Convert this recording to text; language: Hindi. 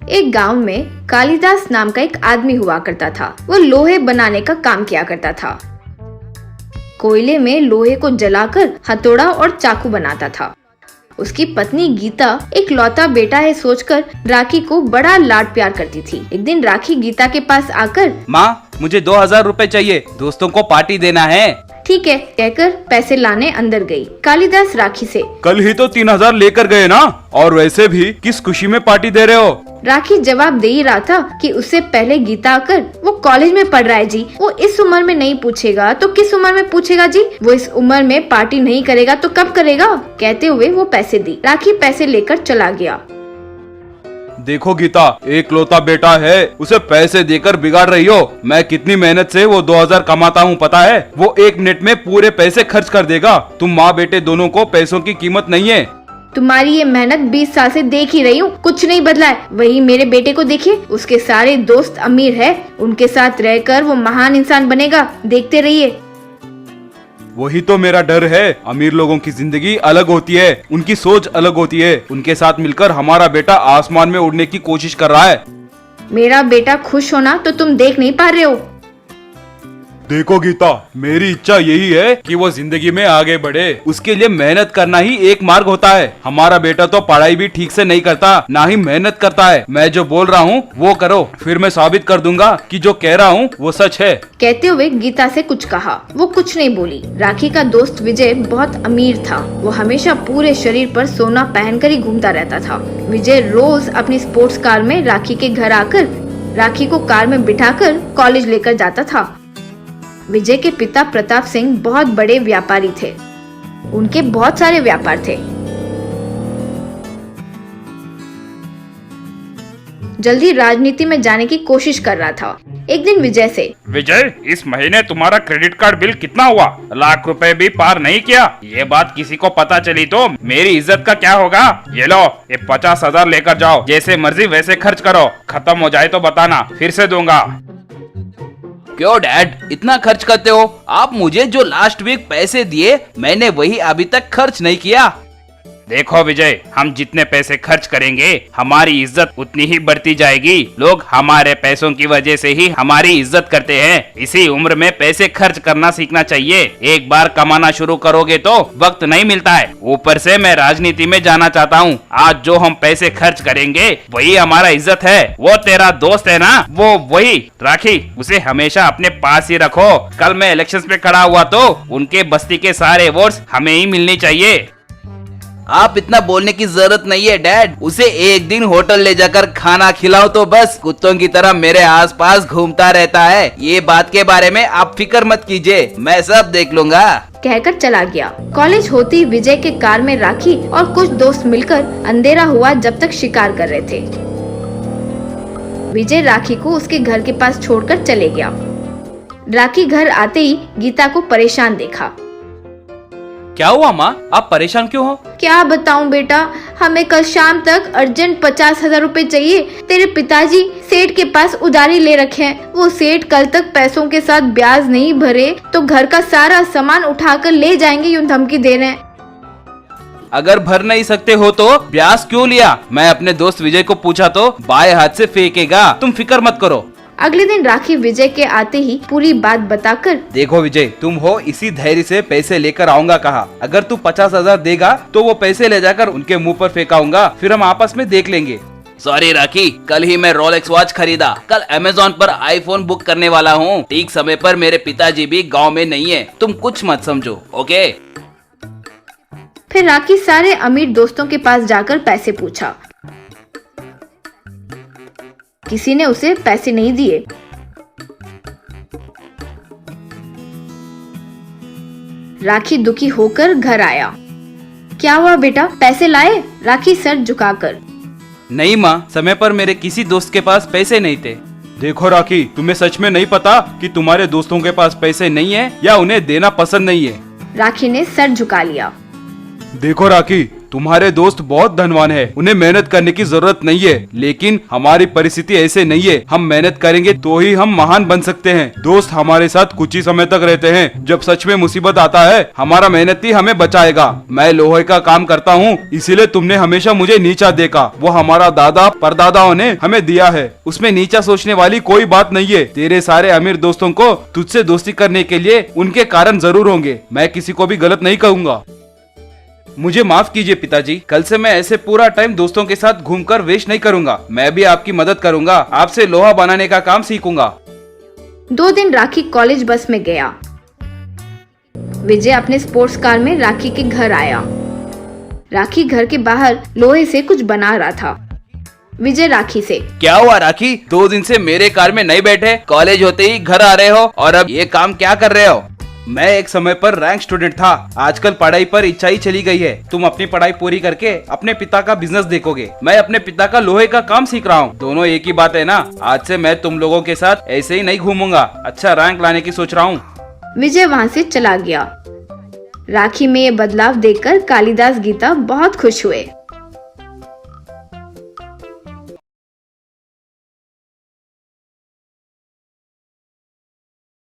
एक गांव में कालिदास नाम का एक आदमी हुआ करता था। वो लोहे बनाने का काम किया करता था। कोयले में लोहे को जलाकर हथौड़ा और चाकू बनाता था। उसकी पत्नी गीता एक लौता बेटा है सोचकर राखी को बड़ा लाड प्यार करती थी। एक दिन राखी गीता के पास आकर, माँ, मुझे 2000 रुपए चाहिए, दोस्तों को पार्टी देना है। ठीक है कहकर पैसे लाने अंदर गई। कालिदास राखी से, कल ही तो 3000 लेकर गए ना, और वैसे भी किस खुशी में पार्टी दे रहे हो? राखी जवाब दे ही रहा था कि उससे पहले गीता आकर, वो कॉलेज में पढ़ रहा है जी, वो इस उम्र में नहीं पूछेगा तो किस उम्र में पूछेगा जी, वो इस उम्र में पार्टी नहीं करेगा तो कब करेगा। कहते हुए वो पैसे दी। राखी पैसे लेकर चला गया। देखो गीता, एक लौता बेटा है, उसे पैसे देकर बिगाड़ रही हो। मैं कितनी मेहनत से वो 2000 कमाता हूँ पता है? वो 1 मिनट में पूरे पैसे खर्च कर देगा। तुम माँ बेटे दोनों को पैसों की कीमत नहीं है। तुम्हारी ये मेहनत 20 साल से देख ही रही हूँ, कुछ नहीं बदला है। वही मेरे बेटे को देखिए, उसके सारे दोस्त अमीर है, उनके साथ रहकर वो महान इंसान बनेगा, देखते रहिए। वही तो मेरा डर है। अमीर लोगों की जिंदगी अलग होती है, उनकी सोच अलग होती है। उनके साथ मिलकर हमारा बेटा आसमान में उड़ने की कोशिश कर रहा है। मेरा बेटा खुश होना तो तुम देख नहीं पा रहे हो। देखो गीता, मेरी इच्छा यही है कि वो जिंदगी में आगे बढ़े। उसके लिए मेहनत करना ही एक मार्ग होता है। हमारा बेटा तो पढ़ाई भी ठीक से नहीं करता, ना ही मेहनत करता है। मैं जो बोल रहा हूँ वो करो, फिर मैं साबित कर दूंगा कि जो कह रहा हूँ वो सच है। कहते हुए गीता से कुछ कहा। वो कुछ नहीं बोली। राखी का दोस्त विजय बहुत अमीर था। वो हमेशा पूरे शरीर पर सोना पहनकर ही घूमता रहता था। विजय रोज अपनी स्पोर्ट्स कार में राखी के घर आकर राखी को कार में बिठाकर कॉलेज लेकर जाता था। विजय के पिता प्रताप सिंह बहुत बड़े व्यापारी थे। उनके बहुत सारे व्यापार थे। जल्दी राजनीति में जाने की कोशिश कर रहा था। एक दिन विजय से, विजय, इस महीने तुम्हारा क्रेडिट कार्ड बिल कितना हुआ? लाख रुपए भी पार नहीं किया। ये बात किसी को पता चली तो मेरी इज्जत का क्या होगा? ये लो, ये 50,000 लेकर जाओ, जैसे मर्जी वैसे खर्च करो। खत्म हो जाए तो बताना, फिर से दूंगा। क्यों डैड, इतना खर्च करते हो? आप मुझे जो लास्ट वीक पैसे दिए, मैंने वही अभी तक खर्च नहीं किया। देखो विजय, हम जितने पैसे खर्च करेंगे हमारी इज्जत उतनी ही बढ़ती जाएगी। लोग हमारे पैसों की वजह से ही हमारी इज्जत करते हैं। इसी उम्र में पैसे खर्च करना सीखना चाहिए। एक बार कमाना शुरू करोगे तो वक्त नहीं मिलता है। ऊपर से मैं राजनीति में जाना चाहता हूँ। आज जो हम पैसे खर्च करेंगे वही हमारा इज्जत है। वो तेरा दोस्त है ना, वो वही राखी, उसे हमेशा अपने पास ही रखो। कल मैं इलेक्शन में खड़ा हुआ तो उनके बस्ती के सारे वोट्स हमें ही मिलनी चाहिए। आप इतना बोलने की जरूरत नहीं है डैड। उसे एक दिन होटल ले जाकर खाना खिलाओ तो बस कुत्तों की तरह मेरे आसपास घूमता रहता है। ये बात के बारे में आप फिक्र मत कीजिए, मैं सब देख लूंगा। कहकर चला गया। कॉलेज होती विजय के कार में राखी और कुछ दोस्त मिलकर अंधेरा हुआ जब तक शिकार कर रहे थे। विजय राखी को उसके घर के पास छोड़कर चले गया। राखी घर आते ही गीता को परेशान देखा। क्या हुआ माँ, आप परेशान क्यों हो? क्या बताऊं बेटा, हमें कल शाम तक अर्जेंट 50,000 रुपए चाहिए। तेरे पिताजी सेठ के पास उधारी ले रखे हैं। वो सेठ कल तक पैसों के साथ ब्याज नहीं भरे तो घर का सारा सामान उठाकर ले जाएंगे, यूं धमकी दे रहे हैं। अगर भर नहीं सकते हो तो ब्याज क्यों लिया? मैं अपने दोस्त विजय को पूछा तो बाएं हाथ से फेंकेगा। तुम फिक्र मत करो। अगले दिन राखी विजय के आते ही पूरी बात बताकर, देखो विजय, तुम हो इसी धैर्य से पैसे लेकर आऊंगा कहा। अगर तू 50,000 देगा तो वो पैसे ले जाकर उनके मुंह पर फेंकाऊंगा, फिर हम आपस में देख लेंगे। सॉरी राखी, कल ही मैं रोलेक्स वॉच खरीदा। कल अमेज़न पर आईफोन बुक करने वाला हूँ। ठीक समय पर मेरे पिताजी भी गाँव में नहीं है। तुम कुछ मत समझो, ओके? फिर राखी सारे अमीर दोस्तों के पास जाकर पैसे पूछा। किसी ने उसे पैसे नहीं दिए। राखी दुखी होकर घर आया। क्या हुआ बेटा, पैसे लाए? राखी सर झुकाकर, नहीं माँ, समय पर मेरे किसी दोस्त के पास पैसे नहीं थे। देखो राखी, तुम्हें सच में नहीं पता कि तुम्हारे दोस्तों के पास पैसे नहीं है या उन्हें देना पसंद नहीं है? राखी ने सर झुका लिया। देखो राखी, तुम्हारे दोस्त बहुत धनवान है, उन्हें मेहनत करने की जरूरत नहीं है, लेकिन हमारी परिस्थिति ऐसे नहीं है। हम मेहनत करेंगे तो ही हम महान बन सकते हैं। दोस्त हमारे साथ कुछ ही समय तक रहते हैं, जब सच में मुसीबत आता है हमारा मेहनत ही हमें बचाएगा। मैं लोहे का काम करता हूँ, इसीलिए तुमने हमेशा मुझे नीचा देखा। वो हमारा दादा परदादाओं ने हमें दिया है, उसमें नीचा सोचने वाली कोई बात नहीं है। तेरे सारे अमीर दोस्तों को तुझसे दोस्ती करने के लिए उनके कारण जरूर होंगे, मैं किसी को भी गलत नहीं कहूँगा। मुझे माफ कीजिए पिताजी, कल से मैं ऐसे पूरा टाइम दोस्तों के साथ घूमकर वेस्ट नहीं करूंगा। मैं भी आपकी मदद करूंगा, आपसे लोहा बनाने का काम सीखूंगा। 2 दिन राखी कॉलेज बस में गया। विजय अपने स्पोर्ट्स कार में राखी के घर आया। राखी घर के बाहर लोहे से कुछ बना रहा था। विजय राखी से, क्या हुआ राखी, 2 दिन से मेरे कार में नहीं बैठे, कॉलेज होते ही घर आ रहे हो और अब ये काम क्या कर रहे हो? मैं एक समय पर रैंक स्टूडेंट था, आजकल पढ़ाई पर इच्छा ही चली गई है। तुम अपनी पढ़ाई पूरी करके अपने पिता का बिजनेस देखोगे, मैं अपने पिता का लोहे का काम सीख रहा हूँ। दोनों एक ही बात है ना। आज से मैं तुम लोगों के साथ ऐसे ही नहीं घूमूंगा, अच्छा रैंक लाने की सोच रहा हूँ। विजय वहाँ से चला गया। राखी में ये बदलाव देखकर कालिदास गीता बहुत खुश हुए।